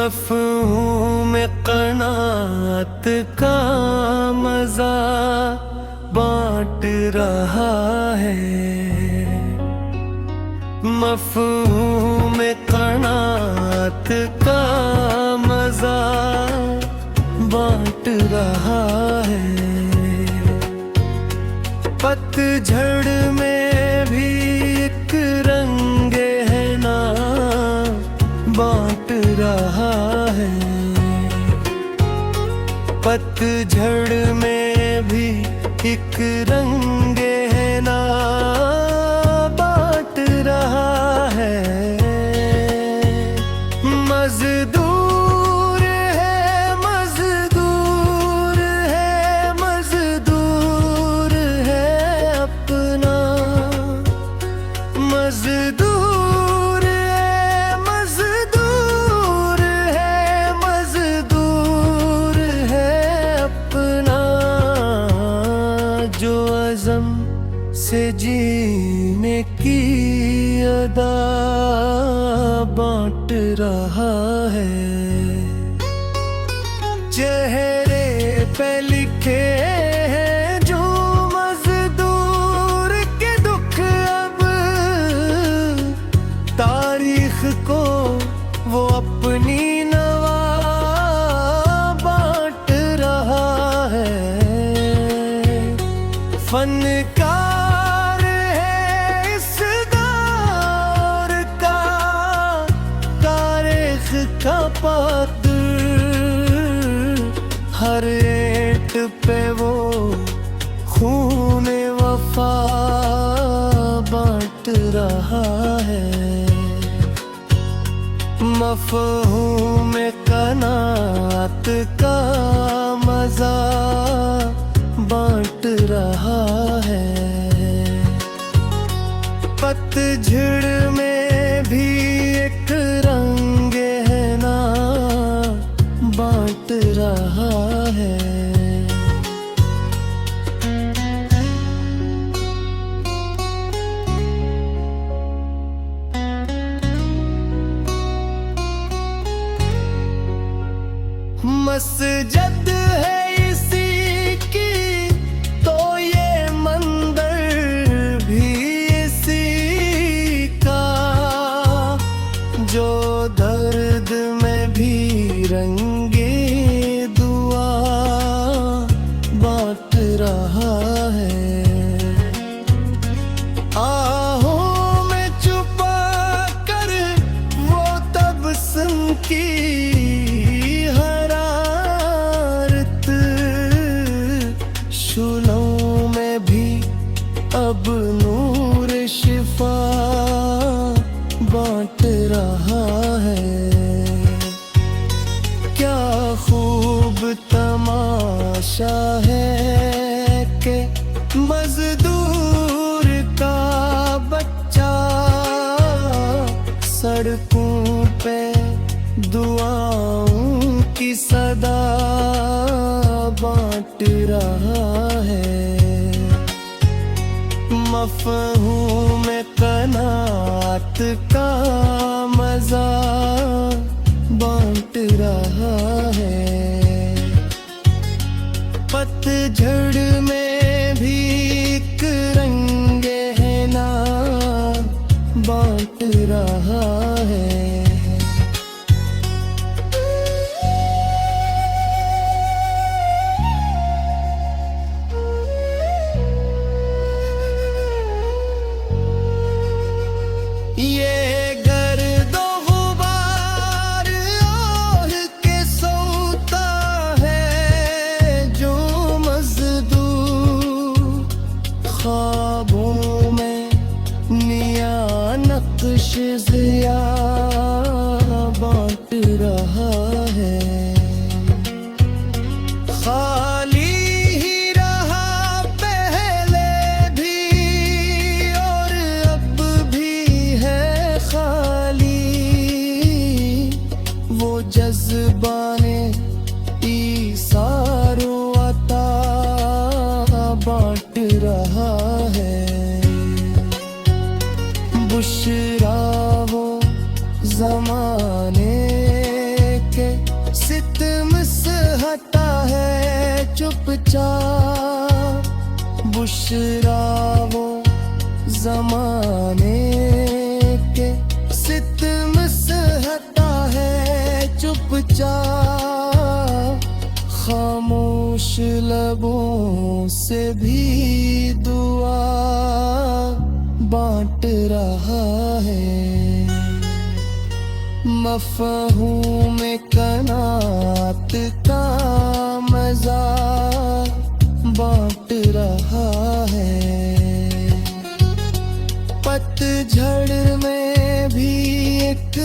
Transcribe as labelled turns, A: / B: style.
A: मफ़हूम क़नाअत का मज़ा बांट रहा है। मफ़हूम क़नाअत का मज़ा बांट रहा है। पतझड़ में भी एक रंग है ना बांट रहा है। पतझड़ में भी एक रंग है ना बांट रहा है। मजदूर है, मजदूर है, मजदूर है अपना। मजदूर है, मजदूर है, मजदूर है अपना। जो अज़म से जीने की अदा बांट रहा है। चेहरे पे लिखे हैं जो मजदूर के दुख, अब तारीख को वो अपनी नवा बांट रहा है। फनकार है इस दौर का, तारीख का पात्र। हर ईंट पे वो खून वफा बांट रहा है। मफ़हूम क़नाअत का मज़ा बांट रहा है। पतझड़ में भी एक रंग है ना बांट रहा है। मस्जिद है इसी की तो ये मंदिर भी इसी का। जो दर्द में भी रंगे दुआ बांट रहा है। आहों में छुपा कर वो तबस्सुम की शूलों में भी अब नूर शिफा बांट रहा है। क्या खूब तमाशा है कि मजदूर का बच्चा सड़कों पे दुआओं की सदा बांट रहा है। मफ़हूम क़नाअत का मज़ा बांट रहा है। पतझड़ में भी एक रंग है ना बांट रहा है। ये गर्दो गुबार ओढ़ के सोता है जो मज़लूम है चुपचाप, बुशरा वो जमाने के सितम सहता है चुपचाप, खामोश लबों से भी दुआ बांट रहा है, मफ़हूम कनात का मज़ा बांट रहा है। पतझड़ में भी एक